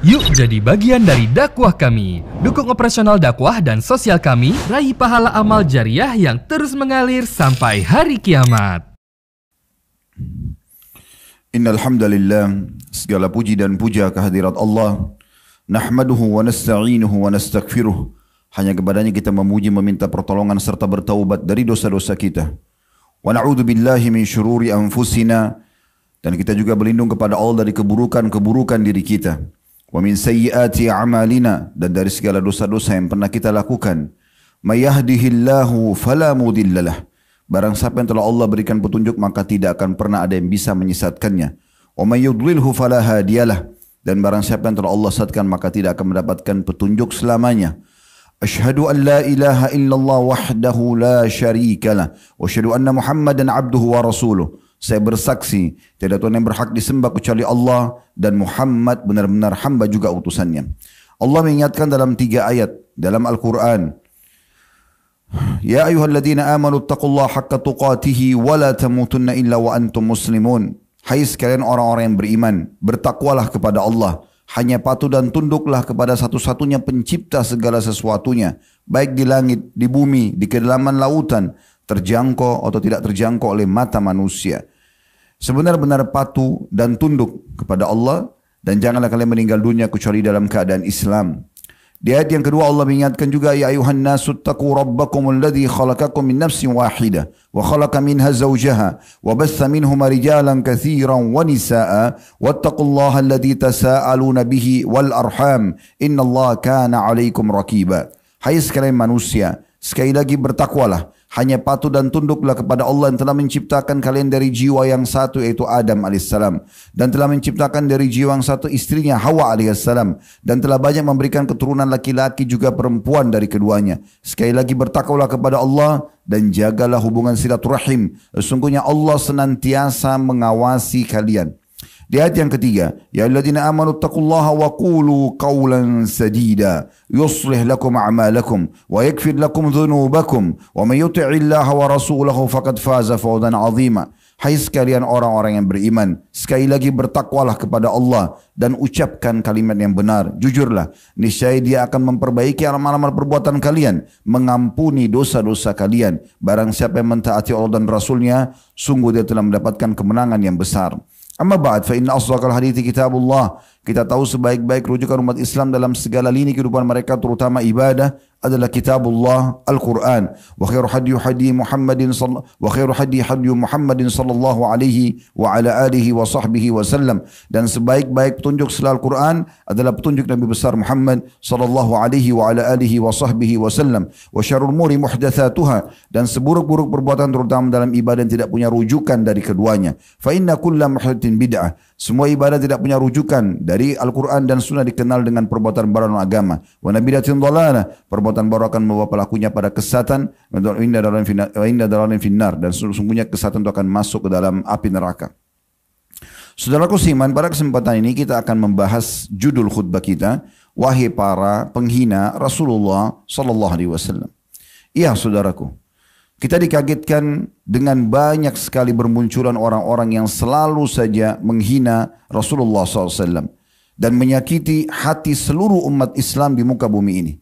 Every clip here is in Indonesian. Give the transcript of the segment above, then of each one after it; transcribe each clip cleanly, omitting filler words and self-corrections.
Yuk jadi bagian dari dakwah kami. Dukung operasional dakwah dan sosial kami, raih pahala amal jariah yang terus mengalir sampai hari kiamat. Innal hamdalillah, segala puji dan puja kehadirat Allah. Nahmaduhu wa nasta'inuhu wa nastaghfiruh. Hanya kepadanya kita memuji, meminta pertolongan serta bertaubat dari dosa-dosa kita. Wa na'udzu billahi min syururi anfusina, dan kita juga berlindung kepada Allah dari keburukan-keburukan diri kita. Wa min sayyiati a'malina, dan dari segala dosa-dosa yang pernah kita lakukan. May yahdihillahu fala mudhillalah. Barang siapa yang telah Allah berikan petunjuk, maka tidak akan pernah ada yang bisa menyesatkannya. Wa may yudlilhu fala hadiyalah. Dan barang siapa yang telah Allah sesatkan, maka tidak akan mendapatkan petunjuk selamanya. Asyhadu an la ilaha illallah wahdahu la syarikalah. Wa asyhadu anna Muhammadan abduhu wa rasuluh. Saya bersaksi tiada Tuhan yang berhak disembah kecuali Allah, dan Muhammad benar-benar hamba juga utusannya. Allah mengingatkan dalam 3 ayat dalam Al-Quran. Ya ayyuhalladzina amanu taqullaha haqqa tuqatihi wa la tamutunna illa wa antum muslimun. Hai sekalian orang-orang yang beriman, bertakwalah kepada Allah. Hanya patuh dan tunduklah kepada satu-satunya pencipta segala sesuatunya, baik di langit, di bumi, di kedalaman lautan, terjangkau atau tidak terjangkau oleh mata manusia. Sebenar-benar patuh dan tunduk kepada Allah, dan janganlah kalian meninggal dunia kecuali dalam keadaan Islam. Di ayat yang kedua Allah mengingatkan juga, ya ayuhan nasu taqu rabbakum alladhi khalaqakum min nafsin wahidah wa khalaqa minha zawjaha wa batha minhuma rijalan katsiran wa nisaa wattaqullaha alladhi tasaaluna bihi wal arham innallaha kana 'alaikum raqiba. Hai sekalian manusia, sekali lagi bertakwalah, hanya patuh dan tunduklah kepada Allah yang telah menciptakan kalian dari jiwa yang satu, yaitu Adam alaihissalam, dan telah menciptakan dari jiwa yang satu istrinya Hawa alaihissalam, dan telah banyak memberikan keturunan laki-laki juga perempuan dari keduanya. Sekali lagi bertakwalah kepada Allah dan jagalah hubungan silaturahim. Sesungguhnya Allah senantiasa mengawasi kalian. Di ayat yang ketiga, ya alladzina amanu taqullaha wa qulu qawlan sadida yuslih lakum a'malakum wa yaghfir lakum dhunubakum wa may yuti'illaha wa rasulahu faqad faza fawzan 'azima. Hai sekalian orang-orang yang beriman, sekali lagi bertakwalah kepada Allah dan ucapkan kalimat yang benar, jujurlah, niscaya Dia akan memperbaiki amal-amal perbuatan kalian, mengampuni dosa-dosa kalian. Barang siapa yang mentaati Allah dan Rasulnya, sungguh dia telah mendapatkan kemenangan yang besar. Amma ba'd, fa inna asdaqal hadithi kitabullah. Kita tahu sebaik-baik rujukan umat Islam dalam segala lini kehidupan mereka, terutama ibadah, adalah kitabullah Al-Quran. Wa khairu hadi Muhammadin sallallahu alaihi wa ala alihi wa sahbihi wa sallam. Dan sebaik-baik petunjuk setelah Al-Quran adalah petunjuk Nabi besar Muhammad sallallahu alaihi wa ala alihi wa sahbihi wa sallam. Wa syarrul umuri muhdatsatuha, dan seburuk-buruk perbuatan terutama dalam ibadah yang tidak punya rujukan dari keduanya. Fa inna kulla muhdatsin bid'ah. Semua ibadah tidak punya rujukan dari Al-Quran dan Sunnah dikenal dengan perbuatan baru dalam agama. Wa nabidatin dhalalah, perbuatan baru akan membawa pelakunya pada kesesatan. Wa inna dalalan finnar, dan sesungguhnya kesesatan itu akan masuk ke dalam api neraka. Saudaraku seiman, pada kesempatan ini kita akan membahas judul khutbah kita, wahai para penghina Rasulullah sallallahu alaihi wasallam. Iya saudaraku, kita dikagetkan dengan banyak sekali bermunculan orang-orang yang selalu saja menghina Rasulullah SAW dan menyakiti hati seluruh umat Islam di muka bumi ini.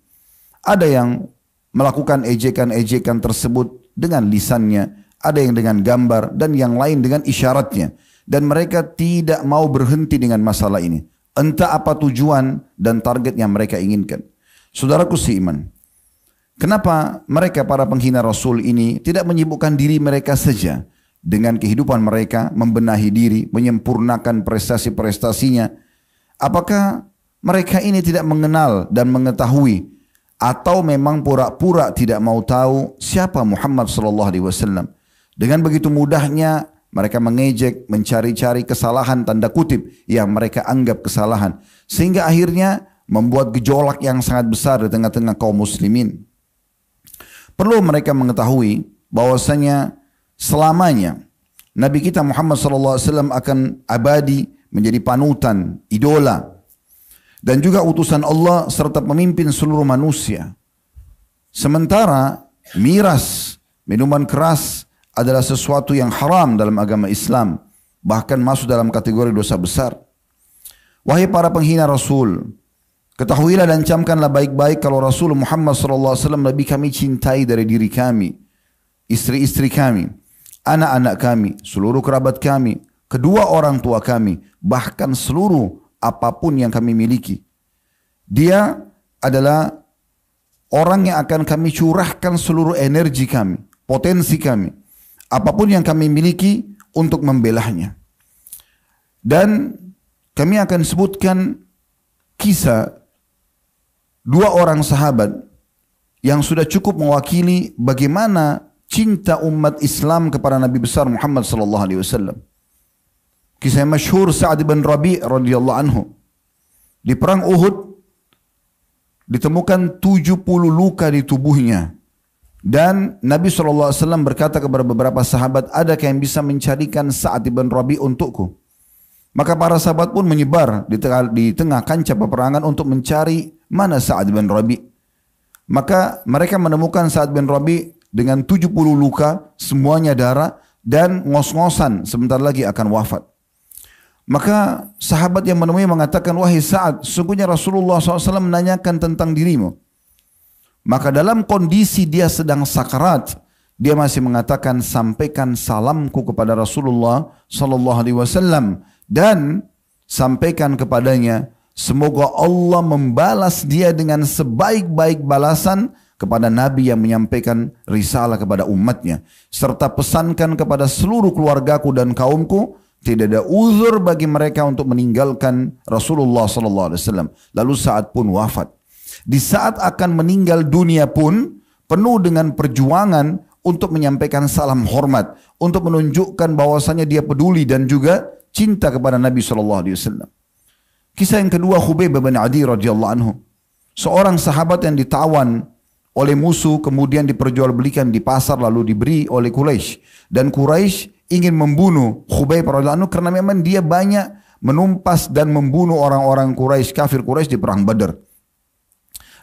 Ada yang melakukan ejekan-ejekan tersebut dengan lisannya, ada yang dengan gambar, dan yang lain dengan isyaratnya. Dan mereka tidak mau berhenti dengan masalah ini. Entah apa tujuan dan target yang mereka inginkan. Saudaraku seiman, kenapa mereka para penghina Rasul ini tidak menyibukkan diri mereka saja dengan kehidupan mereka, membenahi diri, menyempurnakan prestasi-prestasinya? Apakah mereka ini tidak mengenal dan mengetahui, atau memang pura-pura tidak mau tahu siapa Muhammad sallallahu alaihi wasallam? Dengan begitu mudahnya mereka mengejek, mencari-cari kesalahan tanda kutip yang mereka anggap kesalahan, sehingga akhirnya membuat gejolak yang sangat besar di tengah-tengah kaum muslimin. Perlu mereka mengetahui bahwasanya selamanya Nabi kita Muhammad SAW akan abadi menjadi panutan, idola, dan juga utusan Allah serta pemimpin seluruh manusia. Sementara miras, minuman keras adalah sesuatu yang haram dalam agama Islam, bahkan masuk dalam kategori dosa besar. Wahai para penghina Rasul, ketahuilah dan camkanlah baik-baik kalau Rasul Muhammad SAW lebih kami cintai dari diri kami, istri-istri kami, anak-anak kami, seluruh kerabat kami, kedua orang tua kami, bahkan seluruh apapun yang kami miliki. Dia adalah orang yang akan kami curahkan seluruh energi kami, potensi kami, apapun yang kami miliki untuk membelahnya. Dan kami akan sebutkan kisah dua orang sahabat yang sudah cukup mewakili bagaimana cinta umat Islam kepada Nabi besar Muhammad sallallahu alaihi wasallam. Kisah masyhur Sa'ad bin Rabi' radhiyallahu anhu. Di perang Uhud ditemukan 70 luka di tubuhnya. Dan Nabi SAW berkata kepada beberapa sahabat, adakah yang bisa mencarikan Sa'ad bin Rabi' untukku? Maka para sahabat pun menyebar di tengah kancah peperangan untuk mencari mana Sa'ad bin Rabi'. Maka mereka menemukan Sa'ad bin Rabi' dengan 70 luka, semuanya darah dan ngos-ngosan sebentar lagi akan wafat. Maka sahabat yang menemui mengatakan, wahai Sa'ad, sesungguhnya Rasulullah SAW menanyakan tentang dirimu. Maka dalam kondisi dia sedang sakarat, dia masih mengatakan, sampaikan salamku kepada Rasulullah SAW dan sampaikan kepadanya, semoga Allah membalas dia dengan sebaik-baik balasan kepada Nabi yang menyampaikan risalah kepada umatnya. Serta pesankan kepada seluruh keluargaku dan kaumku, tidak ada uzur bagi mereka untuk meninggalkan Rasulullah SAW. Lalu saat pun wafat. Di saat akan meninggal dunia pun penuh dengan perjuangan untuk menyampaikan salam hormat, untuk menunjukkan bahwasanya dia peduli dan juga cinta kepada Nabi SAW. Kisah yang kedua, Khubayb bin Adi radhiyallahu anhu, seorang sahabat yang ditawan oleh musuh kemudian diperjualbelikan di pasar lalu diberi oleh Quraisy, dan Quraisy ingin membunuh Khubayb radhiyallahu anhu karena memang dia banyak menumpas dan membunuh orang-orang Quraisy, kafir Quraisy di perang Badar.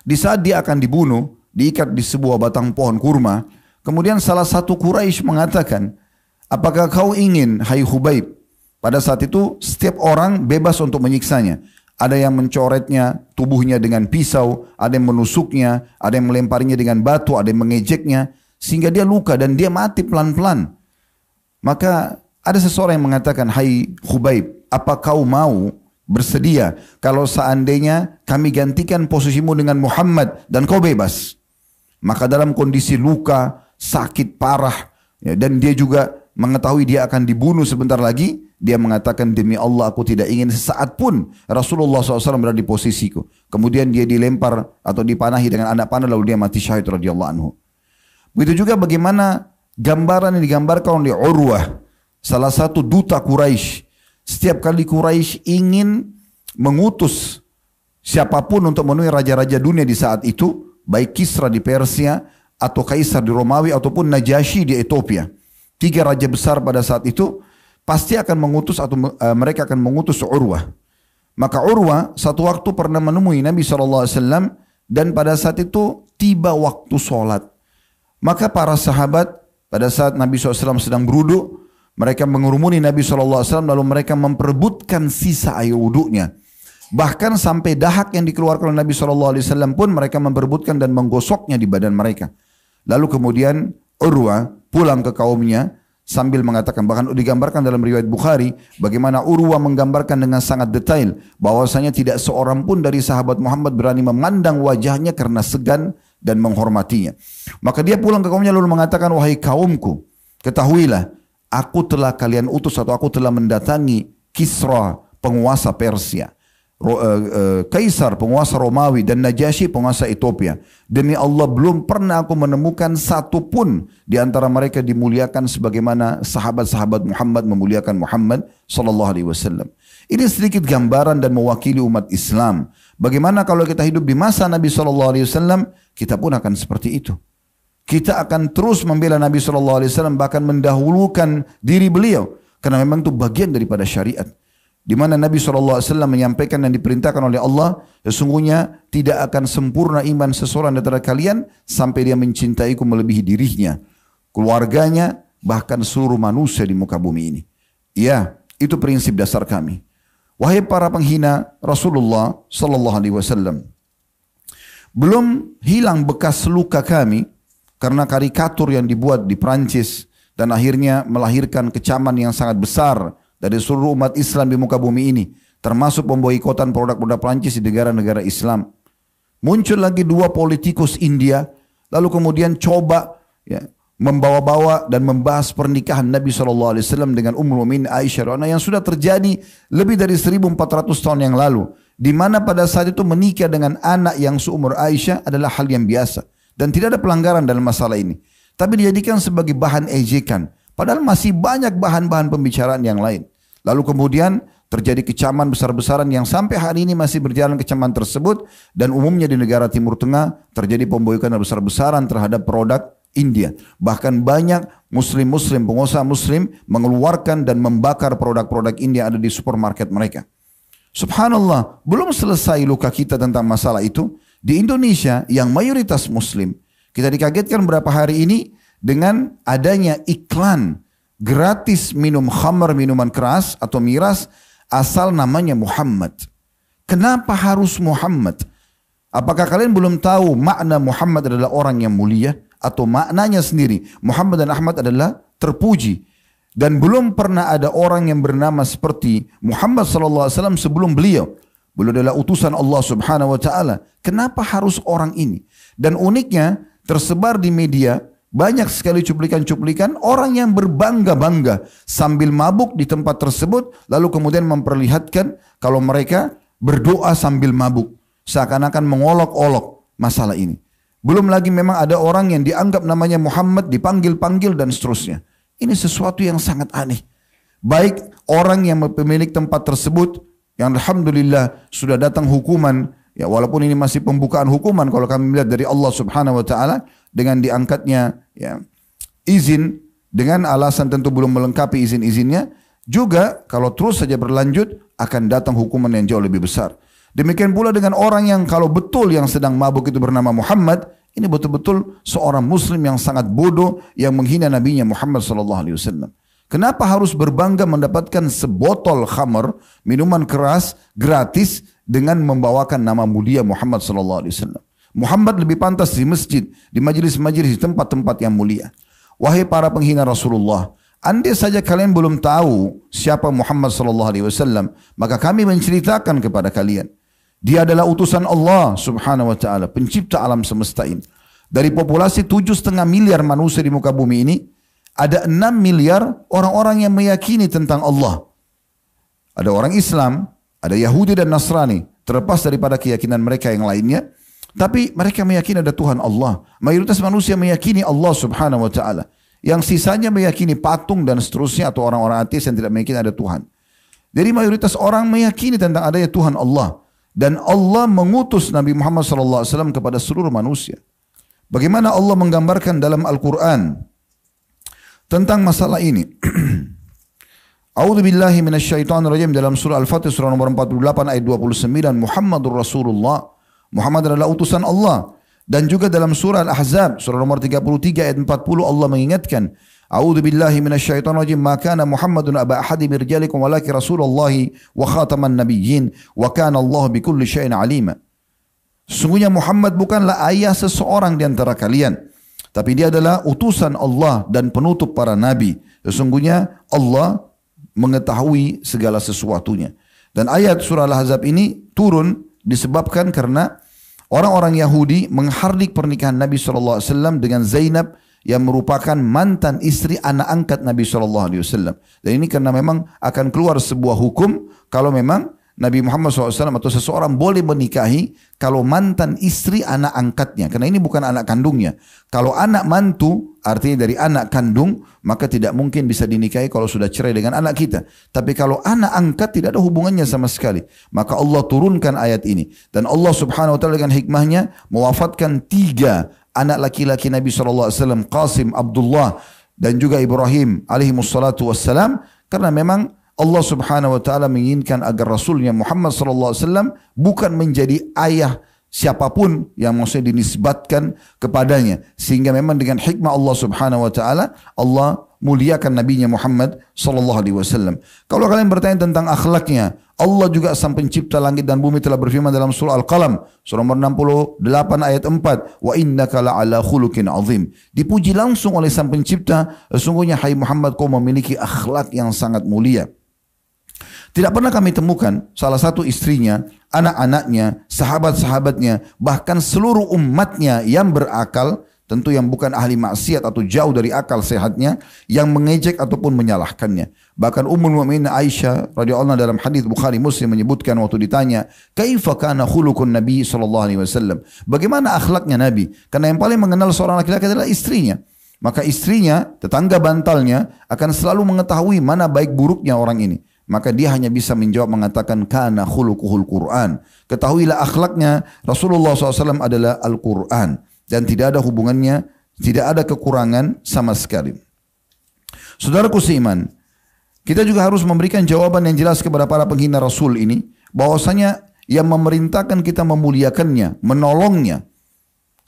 Di saat dia akan dibunuh, diikat di sebuah batang pohon kurma, kemudian salah satu Quraisy mengatakan, apakah kau ingin, hai Khubayb? Pada saat itu setiap orang bebas untuk menyiksanya. Ada yang mencoretnya tubuhnya dengan pisau, ada yang menusuknya, ada yang melemparinya dengan batu, ada yang mengejeknya, sehingga dia luka dan dia mati pelan-pelan. Maka ada seseorang yang mengatakan, hai Khubayb, apa kau mau bersedia kalau seandainya kami gantikan posisimu dengan Muhammad dan kau bebas? Maka dalam kondisi luka, sakit parah, ya, dan dia juga mengetahui dia akan dibunuh sebentar lagi, dia mengatakan, demi Allah aku tidak ingin sesaat pun Rasulullah SAW berada di posisiku. Kemudian dia dilempar atau dipanahi dengan anak panah lalu dia mati syahid radhiyallahu anhu. Begitu juga bagaimana gambaran yang digambarkan oleh Urwah, salah satu duta Quraisy. Setiap kali Quraisy ingin mengutus siapapun untuk menemui raja-raja dunia di saat itu, baik Kisra di Persia atau Kaisar di Romawi ataupun Najasyi di Ethiopia, 3 raja besar pada saat itu, pasti akan mengutus atau mereka akan mengutus Urwah. Maka Urwah satu waktu pernah menemui Nabi SAW dan pada saat itu tiba waktu sholat. Maka para sahabat pada saat Nabi SAW sedang berwudu, mereka mengurumuni Nabi SAW lalu mereka memperebutkan sisa air wudunya. Bahkan sampai dahak yang dikeluarkan oleh Nabi SAW pun mereka memperebutkan dan menggosoknya di badan mereka. Lalu kemudian Urwah pulang ke kaumnya sambil mengatakan, bahkan digambarkan dalam riwayat Bukhari bagaimana Urwah menggambarkan dengan sangat detail bahwasanya tidak seorang pun dari sahabat Muhammad berani memandang wajahnya karena segan dan menghormatinya. Maka dia pulang ke kaumnya lalu mengatakan, wahai kaumku, ketahuilah aku telah kalian utus atau aku telah mendatangi Kisra penguasa Persia, Kaisar penguasa Romawi, dan Najasyi penguasa Ethiopia. Demi Allah belum pernah aku menemukan satu pun di antara mereka dimuliakan sebagaimana sahabat-sahabat Muhammad memuliakan Muhammad sallallahu alaihi wasallam. Ini sedikit gambaran dan mewakili umat Islam. Bagaimana kalau kita hidup di masa Nabi sallallahu alaihi wasallam, kita pun akan seperti itu. Kita akan terus membela Nabi sallallahu alaihi wasallam, bahkan mendahulukan diri beliau karena memang itu bagian daripada syariat. Di mana Nabi SAW menyampaikan dan diperintahkan oleh Allah, sesungguhnya tidak akan sempurna iman seseorang antara kalian sampai dia mencintaiku melebihi dirinya, keluarganya, bahkan seluruh manusia di muka bumi ini. Ya, itu prinsip dasar kami. Wahai para penghina Rasulullah sallallahu alaihi wasallam, belum hilang bekas luka kami karena karikatur yang dibuat di Prancis dan akhirnya melahirkan kecaman yang sangat besar dari seluruh umat Islam di muka bumi ini, termasuk pemboikotan produk-produk Prancis di negara-negara Islam. Muncul lagi dua politikus India, lalu kemudian coba membawa-bawa dan membahas pernikahan Nabi SAW dengan Ummul Mukminin Aisyah yang sudah terjadi lebih dari 1400 tahun yang lalu, di mana pada saat itu menikah dengan anak yang seumur Aisyah adalah hal yang biasa dan tidak ada pelanggaran dalam masalah ini, tapi dijadikan sebagai bahan ejekan, padahal masih banyak bahan-bahan pembicaraan yang lain. Lalu kemudian terjadi kecaman besar-besaran yang sampai hari ini masih berjalan kecaman tersebut, dan umumnya di negara Timur Tengah terjadi pemboikotan besar-besaran terhadap produk India. Bahkan banyak muslim-muslim, pengusaha muslim mengeluarkan dan membakar produk-produk India yang ada di supermarket mereka. Subhanallah, belum selesai luka kita tentang masalah itu. Di Indonesia yang mayoritas muslim, kita dikagetkan beberapa hari ini dengan adanya iklan gratis minum khamr, minuman keras atau miras asal namanya Muhammad. Kenapa harus Muhammad? Apakah kalian belum tahu makna Muhammad adalah orang yang mulia? Atau maknanya sendiri, Muhammad dan Ahmad adalah terpuji. Dan belum pernah ada orang yang bernama seperti Muhammad SAW sebelum beliau. Beliau adalah utusan Allah Subhanahu wa Ta'ala. Kenapa harus orang ini? Dan uniknya tersebar di media banyak sekali cuplikan-cuplikan orang yang berbangga-bangga sambil mabuk di tempat tersebut, lalu kemudian memperlihatkan kalau mereka berdoa sambil mabuk, seakan-akan mengolok-olok masalah ini. Belum lagi memang ada orang yang dianggap namanya Muhammad dipanggil-panggil dan seterusnya. Ini sesuatu yang sangat aneh. Baik orang yang pemilik tempat tersebut yang alhamdulillah sudah datang hukuman, ya walaupun ini masih pembukaan hukuman kalau kami melihat dari Allah Subhanahu wa Ta'ala dengan diangkatnya izin dengan alasan tentu belum melengkapi izin-izinnya, juga kalau terus saja berlanjut akan datang hukuman yang jauh lebih besar. Demikian pula dengan orang yang kalau betul yang sedang mabuk itu bernama Muhammad, ini betul-betul seorang muslim yang sangat bodoh yang menghina nabinya Muhammad SAW. Kenapa harus berbangga mendapatkan sebotol khamr, minuman keras gratis dengan membawakan nama mulia Muhammad SAW? Muhammad lebih pantas di masjid, di majelis-majelis, di tempat-tempat yang mulia. Wahai para penghina Rasulullah, andai saja kalian belum tahu siapa Muhammad SAW, maka kami menceritakan kepada kalian. Dia adalah utusan Allah Subhanahu wa Ta'ala, pencipta alam semesta ini. Dari populasi 7,5 miliar manusia di muka bumi ini, ada 6 miliar orang-orang yang meyakini tentang Allah. Ada orang Islam, ada Yahudi dan Nasrani, terlepas daripada keyakinan mereka yang lainnya, tapi mereka meyakini ada Tuhan Allah. Mayoritas manusia meyakini Allah Subhanahu wa Ta'ala. Yang sisanya meyakini patung dan seterusnya, atau orang-orang ateis yang tidak meyakini ada Tuhan. Jadi mayoritas orang meyakini tentang adanya Tuhan Allah. Dan Allah mengutus Nabi Muhammad SAW kepada seluruh manusia. Bagaimana Allah menggambarkan dalam Al-Quran tentang masalah ini? A'udzu billahi minasyaitonir rajim, dalam surah Al-Fatih surah nomor 48 ayat 29, Muhammadur Rasulullah, Muhammad adalah utusan Allah. Dan juga dalam surah Al-Ahzab surah nomor 33 ayat 40 Allah mengingatkan, A'udzu billahi minasyaitonir rajim, ma kana Muhammadun aba ahadin min rijalikum walakin Rasulullahi wa khataman nabiyyin wa kana Allah bikulli syai'in alima. Sesungguhnya Muhammad bukanlah ayah seseorang di antara kalian, tapi dia adalah utusan Allah dan penutup para nabi. Sesungguhnya Allah mengetahui segala sesuatunya. Dan ayat surah Al-Ahzab ini turun disebabkan karena orang-orang Yahudi menghardik pernikahan Nabi SAW dengan Zainab yang merupakan mantan istri anak angkat Nabi SAW. Dan ini karena memang akan keluar sebuah hukum kalau memang Nabi Muhammad SAW atau seseorang boleh menikahi kalau mantan istri anak angkatnya. Karena ini bukan anak kandungnya. Kalau anak mantu artinya dari anak kandung, maka tidak mungkin bisa dinikahi kalau sudah cerai dengan anak kita. Tapi kalau anak angkat tidak ada hubungannya sama sekali. Maka Allah turunkan ayat ini. Dan Allah Subhanahu wa Ta'ala dengan hikmahnya mewafatkan 3 anak laki-laki Nabi SAW, Qasim, Abdullah dan juga Ibrahim alaihimussalatu wassalam, karena memang Allah Subhanahu wa Ta'ala menginginkan agar Rasulnya Muhammad SAW bukan menjadi ayah siapapun yang maksudnya dinisbatkan kepadanya, sehingga memang dengan hikmah Allah Subhanahu wa Ta'ala Allah muliakan nabinya Muhammad sallallahu alaihi wasallam. Kalau kalian bertanya tentang akhlaknya, Allah juga sang pencipta langit dan bumi telah berfirman dalam surah Al-Qalam, surah nomor 68 ayat 4, wa innaka la'ala khuluqin azim. Dipuji langsung oleh sang pencipta, sesungguhnya hai Muhammad kau memiliki akhlak yang sangat mulia. Tidak pernah kami temukan salah satu istrinya, anak-anaknya, sahabat-sahabatnya, bahkan seluruh umatnya yang berakal, tentu yang bukan ahli maksiat atau jauh dari akal sehatnya, yang mengejek ataupun menyalahkannya. Bahkan Ummul Mukminin Aisyah radhiyallahu anha dalam hadis Bukhari Muslim menyebutkan waktu ditanya, "Kaifa kana khuluqun Nabi sallallahu alaihi wasallam?" Bagaimana akhlaknya Nabi? Karena yang paling mengenal seorang laki-laki adalah istrinya. Maka istrinya, tetangga bantalnya akan selalu mengetahui mana baik buruknya orang ini. Maka dia hanya bisa menjawab mengatakan kana khuluquhul Quran. Ketahuilah akhlaknya Rasulullah SAW adalah Al-Quran. Dan tidak ada hubungannya, tidak ada kekurangan sama sekali. Saudaraku seiman, kita juga harus memberikan jawaban yang jelas kepada para penghina Rasul ini, bahwasanya yang memerintahkan kita memuliakannya, menolongnya.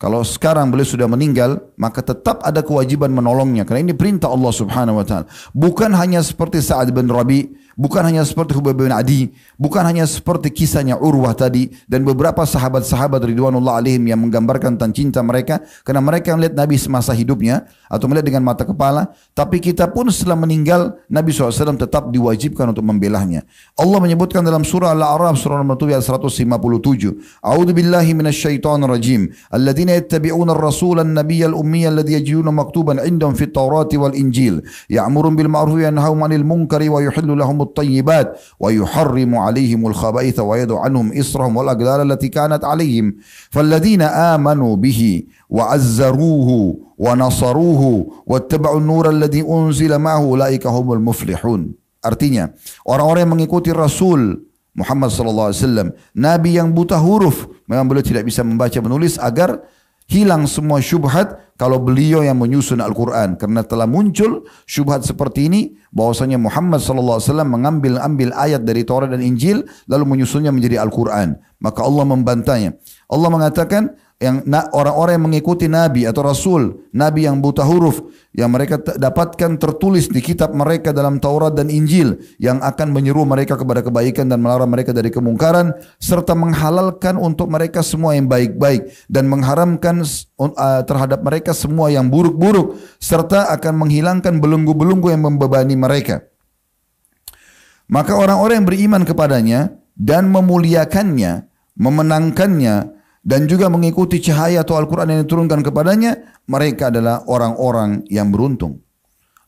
Kalau sekarang beliau sudah meninggal, maka tetap ada kewajiban menolongnya. Karena ini perintah Allah Subhanahu wa taala. Bukan hanya seperti Sa'ad bin Rabi, bukan hanya seperti Hubayb bin Adi, bukan hanya seperti kisahnya Urwah tadi dan beberapa sahabat-sahabat ridwanullah alaihim yang menggambarkan tentang cinta mereka karena mereka melihat Nabi semasa hidupnya atau melihat dengan mata kepala, tapi kita pun setelah meninggal Nabi SAW tetap diwajibkan untuk membelahnya. Allah menyebutkan dalam surah Al-A'raf surah nomor 7 ayat 157, A'udzu billahi minasyaitonir rajim. Alladzina yattabi'una ar-rasula an-nabiyya al-ummiyya alladhi yajiduna maktuban 'indahum fit Taurati wal Injil, ya'murun bil ma'ruf wa yanhauna 'anil munkari wa yuhillu lahum الطيبات ويحرم عليهم الخبائث ويدع عنهم إصرهم والأغلال التي كانت عليهم فالذين آمنوا به وعزروه ونصروه واتبعوا النور الذي أنزل معه أولئك هم المفلحون. Artinya orang-orang yang mengikuti Rasul Muhammad SAW, Nabi yang buta huruf, memang beliau tidak bisa membaca menulis, agar hilang semua syubhat kalau beliau yang menyusun Al-Quran. Karena telah muncul syubhat seperti ini, bahwasanya Muhammad SAW mengambil ayat dari Taurat dan Injil lalu menyusunnya menjadi Al-Quran. Maka Allah membantahnya. Allah mengatakan yang orang-orang yang mengikuti Nabi atau Rasul, Nabi yang buta huruf, yang mereka dapatkan tertulis di kitab mereka dalam Taurat dan Injil, yang akan menyeru mereka kepada kebaikan dan melarang mereka dari kemungkaran, serta menghalalkan untuk mereka semua yang baik-baik dan mengharamkan terhadap mereka semua yang buruk-buruk, serta akan menghilangkan belenggu-belenggu yang membebani mereka. Maka orang-orang yang beriman kepadanya dan memuliakannya, memenangkannya, dan juga mengikuti cahaya atau Al-Quran yang diturunkan kepadanya, mereka adalah orang-orang yang beruntung.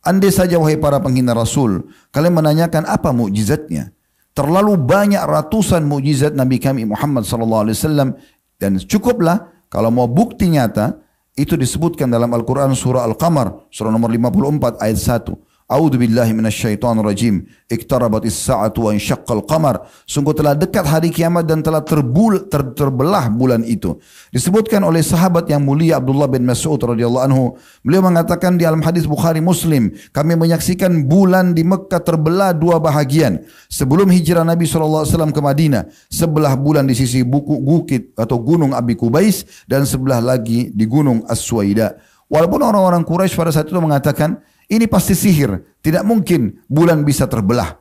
Andai saja wahai para penghina Rasul, kalian menanyakan apa mukjizatnya. Terlalu banyak ratusan mukjizat Nabi kami Muhammad SAW, dan cukuplah kalau mau bukti nyata, itu disebutkan dalam Al-Quran surah Al-Qamar, surah nomor 54 ayat 1. A'udzu billahi minasyaitonir rajim. Iqtarabatis sa'atu wa insyaqqal qamar. Sungguh telah dekat hari kiamat dan telah terbelah bulan itu. Disebutkan oleh sahabat yang mulia Abdullah bin Mas'ud radhiyallahu anhu, beliau mengatakan di dalam hadis Bukhari Muslim, kami menyaksikan bulan di Mekah terbelah dua bahagian. Sebelum hijrah Nabi SAW ke Madinah, sebelah bulan di sisi bukit atau gunung Abi Kubais dan sebelah lagi di gunung As-Suwaida. Walaupun orang-orang Quraisy pada saat itu mengatakan ini pasti sihir, tidak mungkin bulan bisa terbelah.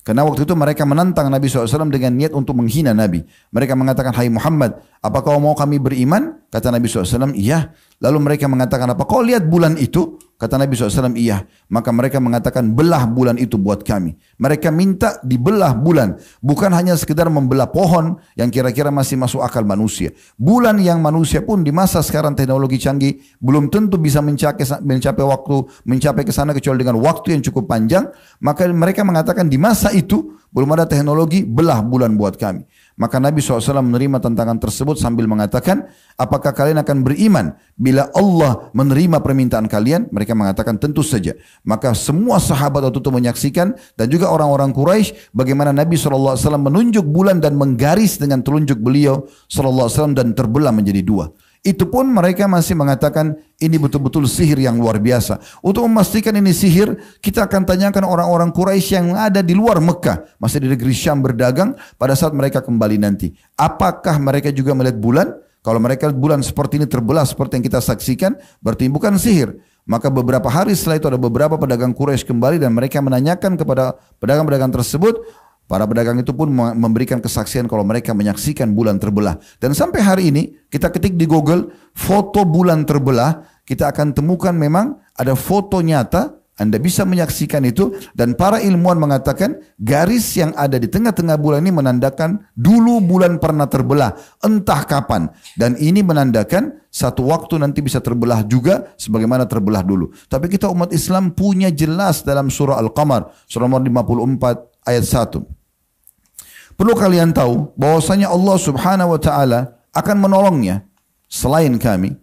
Karena waktu itu mereka menantang Nabi SAW dengan niat untuk menghina Nabi. Mereka mengatakan, hai Muhammad, apa kau mau kami beriman? Kata Nabi SAW, iya. Lalu mereka mengatakan, apa kau lihat bulan itu? Kata Nabi SAW, iya. Maka mereka mengatakan, belah bulan itu buat kami. Mereka minta dibelah bulan. Bukan hanya sekedar membelah pohon yang kira-kira masih masuk akal manusia. Bulan yang manusia pun di masa sekarang teknologi canggih belum tentu bisa mencapai ke sana kecuali dengan waktu yang cukup panjang. Maka mereka mengatakan di masa itu belum ada teknologi, belah bulan buat kami. Maka Nabi SAW menerima tantangan tersebut sambil mengatakan, apakah kalian akan beriman bila Allah menerima permintaan kalian? Mereka mengatakan tentu saja. Maka semua sahabat waktu itu menyaksikan dan juga orang-orang Quraisy bagaimana Nabi SAW menunjuk bulan dan menggaris dengan telunjuk beliau SAW dan terbelah menjadi dua. Itu pun mereka masih mengatakan ini betul-betul sihir yang luar biasa. Untuk memastikan ini sihir, kita akan tanyakan orang-orang Quraisy yang ada di luar Mekah, masih di negeri Syam berdagang pada saat mereka kembali nanti. Apakah mereka juga melihat bulan? Kalau mereka bulan seperti ini terbelah seperti yang kita saksikan, berarti bukan sihir. Maka beberapa hari setelah itu ada beberapa pedagang Quraisy kembali dan mereka menanyakan kepada pedagang-pedagang tersebut. Para pedagang itu pun memberikan kesaksian kalau mereka menyaksikan bulan terbelah. Dan sampai hari ini kita ketik di Google foto bulan terbelah, kita akan temukan memang ada foto nyata. Anda bisa menyaksikan itu dan para ilmuwan mengatakan garis yang ada di tengah-tengah bulan ini menandakan dulu bulan pernah terbelah, entah kapan. Dan ini menandakan satu waktu nanti bisa terbelah juga sebagaimana terbelah dulu. Tapi kita umat Islam punya jelas dalam surah Al-Qamar, surah nomor 54 ayat 1. Perlu kalian tahu bahwasanya Allah Subhanahu wa taala akan menolongnya selain kami.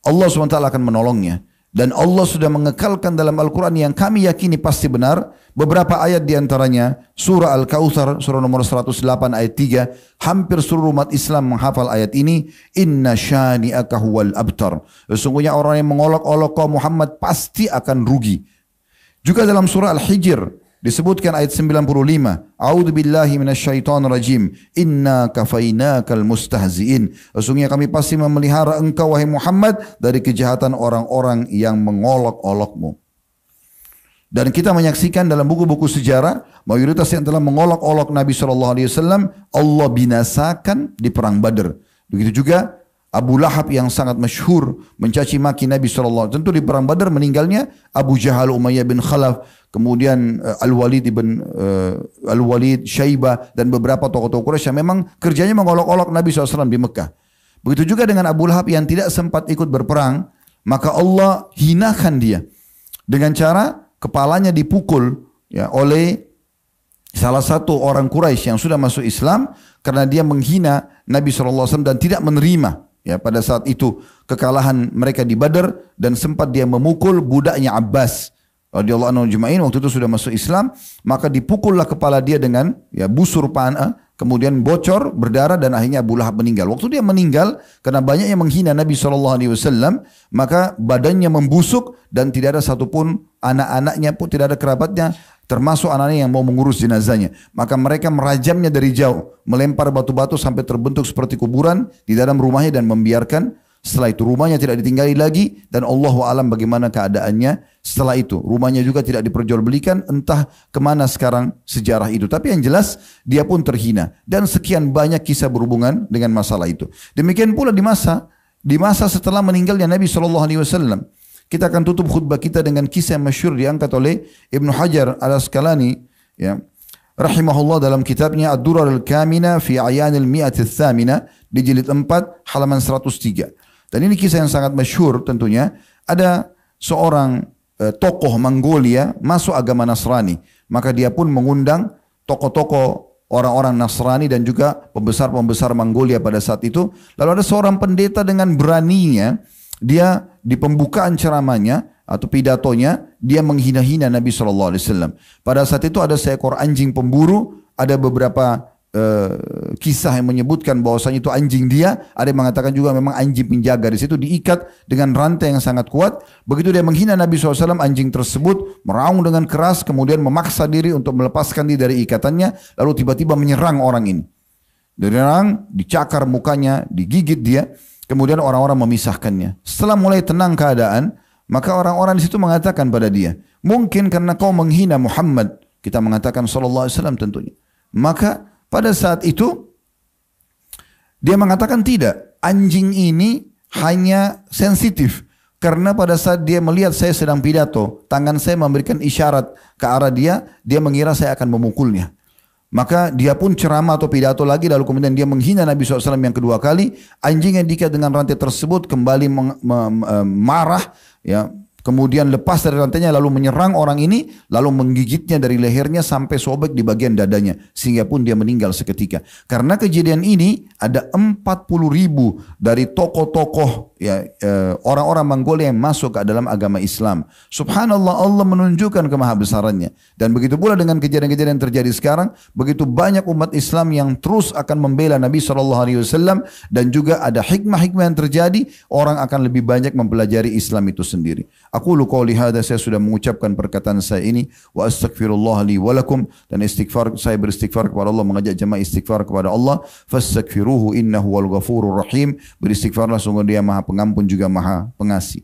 Allah Subhanahu wa taala akan menolongnya. Dan Allah sudah mengekalkan dalam Al-Quran yang kami yakini pasti benar. Beberapa ayat diantaranya surah Al-Kautsar, surah nomor 108 ayat 3. Hampir seluruh umat Islam menghafal ayat ini. Inna syani'aka huwal abtar. Sesungguhnya orang yang mengolok-olok kaum Muhammad pasti akan rugi. Juga dalam surah Al-Hijr disebutkan ayat 95. A'udzu billahi minasyaitonir rajim. Inna kafainakal mustahziin. Sesungguhnya kami pasti memelihara engkau wahai Muhammad dari kejahatan orang-orang yang mengolok-olokmu. Dan kita menyaksikan dalam buku-buku sejarah mayoritas yang telah mengolok-olok Nabi SAW Allah binasakan di perang Badr. Begitu juga Abu Lahab yang sangat masyhur mencaci maki Nabi SAW. Tentu di perang Badar meninggalnya Abu Jahal, Umayyah bin Khalaf, kemudian Al-Walid, Syaibah dan beberapa tokoh-tokoh Quraisy yang memang kerjanya mengolok-olok Nabi SAW di Mekah. Begitu juga dengan Abu Lahab yang tidak sempat ikut berperang, maka Allah hinakan dia dengan cara kepalanya dipukul ya oleh salah satu orang Quraisy yang sudah masuk Islam karena dia menghina Nabi SAW dan tidak menerima. Ya, pada saat itu kekalahan mereka di Badar dan sempat dia memukul budaknya Abbas radhiyallahu anhu ajma'in. Waktu itu sudah masuk Islam, maka dipukullah kepala dia dengan ya busur panah, kemudian bocor, berdarah dan akhirnya Abu Lahab meninggal. Waktu dia meninggal karena banyak yang menghina Nabi SAW, maka badannya membusuk dan tidak ada satupun anak-anaknya pun, tidak ada kerabatnya termasuk anaknya yang mau mengurus jenazahnya. Maka mereka merajamnya dari jauh, melempar batu-batu sampai terbentuk seperti kuburan di dalam rumahnya dan membiarkan. Setelah itu rumahnya tidak ditinggali lagi dan Allahu a'lam bagaimana keadaannya setelah itu. Rumahnya juga tidak diperjualbelikan, entah kemana sekarang sejarah itu. Tapi yang jelas dia pun terhina dan sekian banyak kisah berhubungan dengan masalah itu. Demikian pula di masa setelah meninggalnya Nabi SAW. Kita akan tutup khutbah kita dengan kisah yang masyhur diangkat oleh Ibnu Hajar Al-Asqalani ya, rahimahullah dalam kitabnya Ad-Durar Al-Kamina fi Ayanil Mi'atil Thamina di jilid 4 halaman 103. Dan ini kisah yang sangat masyhur tentunya. Ada seorang tokoh Mongolia masuk agama Nasrani. Maka dia pun mengundang tokoh-tokoh orang-orang Nasrani dan juga pembesar-pembesar Mongolia pada saat itu. Lalu ada seorang pendeta dengan beraninya dia di pembukaan ceramahnya atau pidatonya dia menghina-hina Nabi SAW. Pada saat itu ada seekor anjing pemburu, ada beberapa kisah yang menyebutkan bahwasanya itu anjing dia, ada yang mengatakan juga memang anjing penjaga. Di situ diikat dengan rantai yang sangat kuat. Begitu dia menghina Nabi SAW, anjing tersebut meraung dengan keras, kemudian memaksa diri untuk melepaskan diri dari ikatannya, lalu tiba-tiba menyerang orang ini. Menyerang, dicakar mukanya, digigit dia. Kemudian orang-orang memisahkannya. Setelah mulai tenang keadaan, maka orang-orang di situ mengatakan pada dia, mungkin karena kau menghina Muhammad, kita mengatakan sallallahu alaihi wasallam tentunya. Maka pada saat itu dia mengatakan tidak, anjing ini hanya sensitif karena pada saat dia melihat saya sedang pidato, tangan saya memberikan isyarat ke arah dia, dia mengira saya akan memukulnya. Maka dia pun ceramah atau pidato lagi, lalu kemudian dia menghina Nabi SAW yang kedua kali. Anjing yang diikat dengan rantai tersebut kembali marah, ya, kemudian lepas dari rantainya lalu menyerang orang ini, lalu menggigitnya dari lehernya sampai sobek di bagian dadanya, sehingga pun dia meninggal seketika. Karena kejadian ini ada 40.000 dari tokoh-tokoh ya, orang-orang Mongolia yang masuk ke dalam agama Islam. Subhanallah, Allah menunjukkan kemahabesarannya. Dan begitu pula dengan kejadian-kejadian yang terjadi sekarang, begitu banyak umat Islam yang terus akan membela Nabi SAW, dan juga ada hikmah-hikmah yang terjadi, orang akan lebih banyak mempelajari Islam itu sendiri. Aku qouli hadza, saya sudah mengucapkan perkataan saya ini, wa astaghfirullah li wa lakum, dan istighfar, saya beristighfar kepada Allah, mengajak jemaah istighfar kepada Allah. Fastaghfiruhu innahu wal ghafurur rahim, beristighfarlah sungguh dia Maha Pengampun juga Maha Pengasih.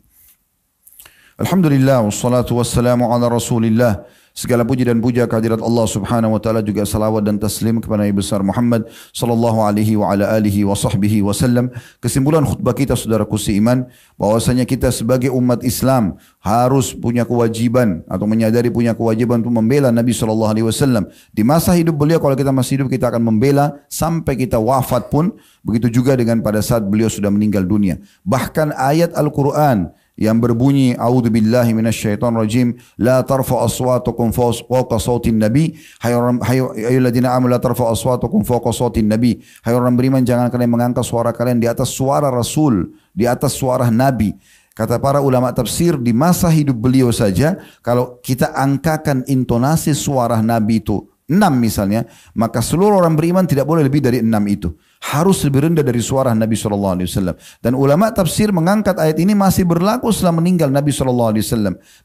Alhamdulillah, wassalatu wassalamu ala rasulillah. Segala puji dan puja kehadirat Allah subhanahu wa ta'ala, juga salawat dan taslim kepada Nabi besar Muhammad sallallahu alaihi wa ala alihi wa sahbihi wasallam. Kesimpulan khutbah kita saudaraku seiman, bahwasanya kita sebagai umat Islam harus punya kewajiban atau menyadari punya kewajiban untuk membela Nabi sallallahu alaihi wasallam. Di masa hidup beliau, kalau kita masih hidup, kita akan membela sampai kita wafat pun. Begitu juga dengan pada saat beliau sudah meninggal dunia. Bahkan ayat Al-Quran yang berbunyi a'udzubillahi minasyaitonir rajim, la tarfa'u aswatakum fawqa sautin nabi, hai ayyuhalladzina amanu la tarfa'u aswatakum fawqa sautin nabi, hai orang beriman, jangan kalian mengangkat suara kalian di atas suara Rasul, di atas suara Nabi. Kata para ulama tafsir, di masa hidup beliau saja kalau kita angkakan intonasi suara Nabi itu 6 misalnya, maka seluruh orang beriman tidak boleh lebih dari 6 itu. Harus lebih rendah dari suara Nabi SAW. Dan ulama tafsir mengangkat ayat ini masih berlaku setelah meninggal Nabi SAW.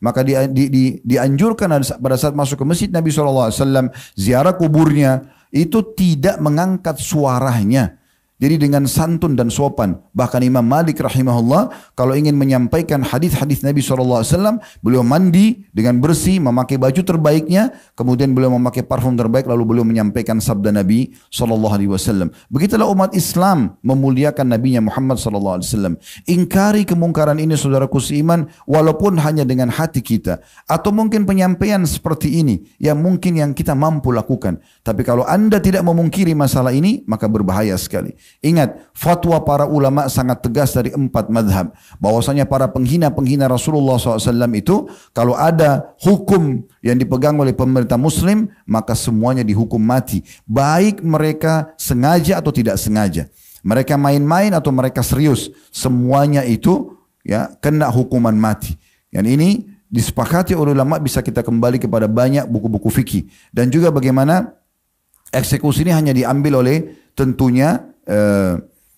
Maka dianjurkan pada saat masuk ke masjid Nabi SAW, ziarah kuburnya, itu tidak mengangkat suaranya. Jadi dengan santun dan sopan. Bahkan Imam Malik rahimahullah, kalau ingin menyampaikan hadis-hadis Nabi SAW, beliau mandi dengan bersih, memakai baju terbaiknya, kemudian beliau memakai parfum terbaik, lalu beliau menyampaikan sabda Nabi SAW. Begitulah umat Islam memuliakan Nabinya Muhammad SAW. Ingkari kemungkaran ini saudaraku seiman, walaupun hanya dengan hati kita. Atau mungkin penyampaian seperti ini, yang mungkin yang kita mampu lakukan. Tapi kalau anda tidak memungkiri masalah ini, maka berbahaya sekali. Ingat, fatwa para ulama sangat tegas dari 4 madhab. Bahwasanya para penghina-penghina Rasulullah SAW itu, kalau ada hukum yang dipegang oleh pemerintah muslim, maka semuanya dihukum mati. Baik mereka sengaja atau tidak sengaja. Mereka main-main atau mereka serius. Semuanya itu ya kena hukuman mati. Yang ini disepakati oleh ulama, bisa kita kembali kepada banyak buku-buku fikih. Dan juga bagaimana eksekusi ini hanya diambil oleh tentunya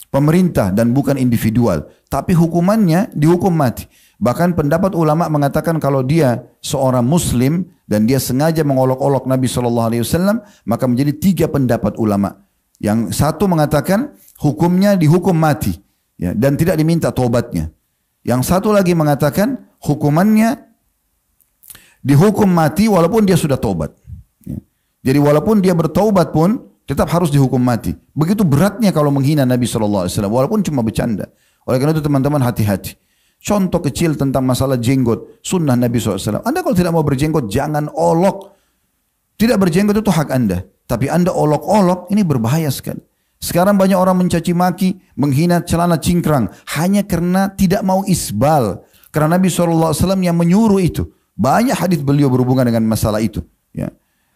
pemerintah dan bukan individual, tapi hukumannya dihukum mati. Bahkan pendapat ulama mengatakan kalau dia seorang muslim dan dia sengaja mengolok-olok Nabi SAW, maka menjadi 3 pendapat ulama. Yang satu mengatakan hukumnya dihukum mati ya, dan tidak diminta tobatnya. Yang satu lagi mengatakan hukumannya dihukum mati walaupun dia sudah tobat ya. Jadi walaupun dia bertaubat pun tetap harus dihukum mati. Begitu beratnya kalau menghina Nabi SAW, walaupun cuma bercanda. Oleh karena itu teman-teman hati-hati. Contoh kecil tentang masalah jenggot, sunnah Nabi SAW. Anda kalau tidak mau berjenggot, jangan olok. Tidak berjenggot itu hak Anda. Tapi Anda olok-olok, ini berbahaya sekali. Sekarang banyak orang mencaci maki, menghina celana cingkrang, hanya karena tidak mau isbal. Karena Nabi SAW yang menyuruh itu. Banyak hadis beliau berhubungan dengan masalah itu. Ya.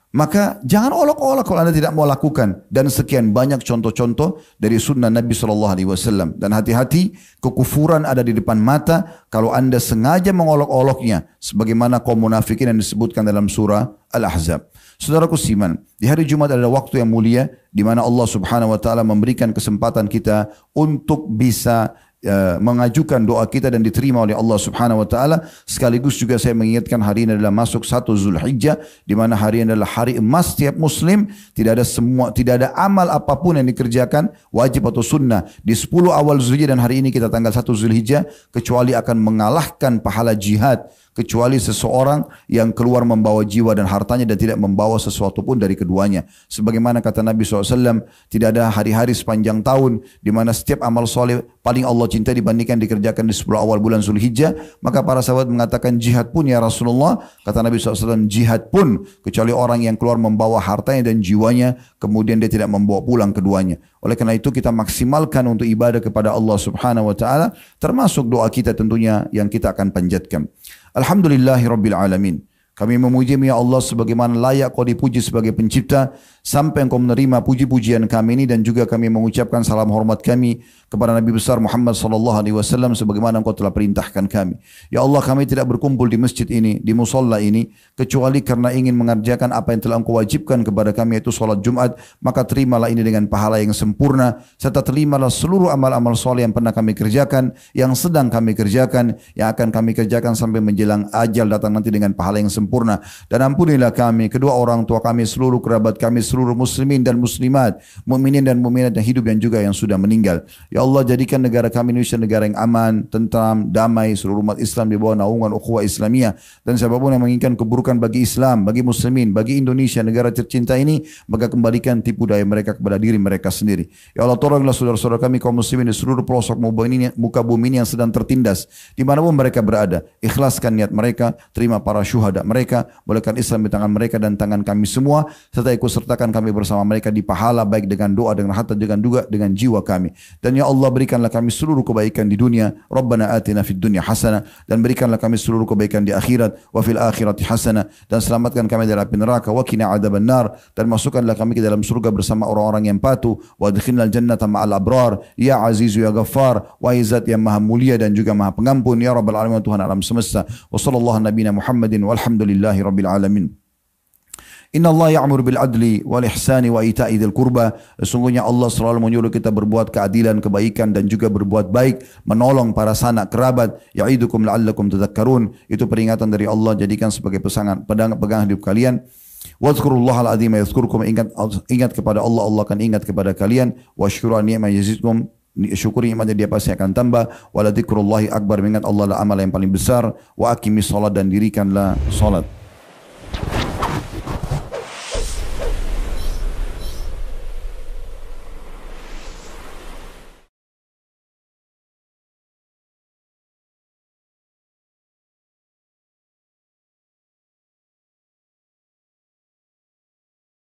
Maka jangan olok-olok kalau anda tidak mau lakukan. Dan sekian banyak contoh-contoh dari sunnah Nabi SAW. Dan hati-hati, kekufuran ada di depan mata kalau anda sengaja mengolok-oloknya. Sebagaimana kaum munafikin yang disebutkan dalam surah Al-Ahzab. Saudaraku siman, di hari Jumat adalah waktu yang mulia, di mana Allah Subhanahu Wa Taala memberikan kesempatan kita untuk bisa mengajukan doa kita dan diterima oleh Allah Subhanahu Wa Taala. Sekaligus juga saya mengingatkan hari ini adalah masuk 1 Zulhijjah, di mana hari ini adalah hari emas setiap muslim. Tidak ada amal apapun yang dikerjakan wajib atau sunnah di 10 awal Zulhijjah, dan hari ini kita tanggal 1 Zulhijjah, kecuali akan mengalahkan pahala jihad, kecuali seseorang yang keluar membawa jiwa dan hartanya dan tidak membawa sesuatu pun dari keduanya. Sebagaimana kata Nabi SAW, tidak ada hari-hari sepanjang tahun di mana setiap amal soleh paling Allah cinta dibandingkan dikerjakan di 10 awal bulan Zulhijjah. Maka para sahabat mengatakan, jihad pun ya Rasulullah. Kata Nabi SAW, jihad pun kecuali orang yang keluar membawa hartanya dan jiwanya, kemudian dia tidak membawa pulang keduanya. Oleh karena itu kita maksimalkan untuk ibadah kepada Allah Subhanahu Wa Taala, termasuk doa kita tentunya yang kita akan panjatkan. Alhamdulillahirabbil alamin. Kami memuji ya Allah sebagaimana layak kau dipuji sebagai pencipta, sampai engkau menerima puji-pujian kami ini, dan juga kami mengucapkan salam hormat kami kepada Nabi besar Muhammad SAW sebagaimana engkau telah perintahkan kami. Ya Allah, kami tidak berkumpul di masjid ini, di musolla ini, kecuali karena ingin mengerjakan apa yang telah engkau wajibkan kepada kami, yaitu salat Jumat. Maka terimalah ini dengan pahala yang sempurna, serta terimalah seluruh amal-amal soleh yang pernah kami kerjakan, yang sedang kami kerjakan, yang akan kami kerjakan sampai menjelang ajal datang nanti dengan pahala yang sempurna. sempurna. Dan ampunilah kami, kedua orang tua kami, seluruh kerabat kami, seluruh muslimin dan muslimat, mukminin dan mukminat yang hidup dan juga yang sudah meninggal. Ya Allah, jadikan negara kami Indonesia negara yang aman, tentram, damai, seluruh umat Islam di bawah naungan ukhuwah Islamiyah. Dan siapapun yang menginginkan keburukan bagi Islam, bagi muslimin, bagi Indonesia negara tercinta ini, maka kembalikan tipu daya mereka kepada diri mereka sendiri. Ya Allah, tolonglah saudara-saudara kami kaum muslimin di seluruh pelosok muka bumi ini yang sedang tertindas, dimanapun mereka berada. Ikhlaskan niat mereka, terima para syuhada mereka, bolehkan Islam di tangan mereka dan tangan kami semua, serta ikut sertakan kami bersama mereka di pahala, baik dengan doa, dengan harta, dengan juga dengan jiwa kami. Dan ya Allah, berikanlah kami seluruh kebaikan di dunia, Rabbana atina fid dunya hasanah, dan berikanlah kami seluruh kebaikan di akhirat, wa fil akhirati hasanah, dan selamatkan kami dari api neraka, wa qina adzabannar, dan masukkanlah kami ke dalam surga bersama orang-orang yang patuh, wa adkhilnal jannata ma'al abrar, ya azizu ya ghaffar, wa izat yang maha mulia dan juga maha pengampun, ya rabbal alamin, Tuhan alam semesta. Wa sallallahu nabiyana Muhammadin walhamdulillahi rabbil alamin. Inna Allah ya'mur bil adli wal ihsani wa ita'i dzil qurba. Sesungguhnya Allah selalu menyuruh kita berbuat keadilan, kebaikan dan juga berbuat baik, menolong para sanak kerabat. Ya'idukum la'allakum tadhakkarun. Itu peringatan dari Allah, jadikan sebagai pegangan hidup kalian. Wadhkurullahal azim yadhkurkum. Ingat kepada Allah, Allah akan ingat kepada kalian. Washkuru ni'ma yazidkum. Syukuri nikmatnya, dia pasti akan tambah. Wala dzikrullahi akbar. Mengingat Allah adalah amal yang paling besar. Wa aqimis salat, dan dirikanlah salat.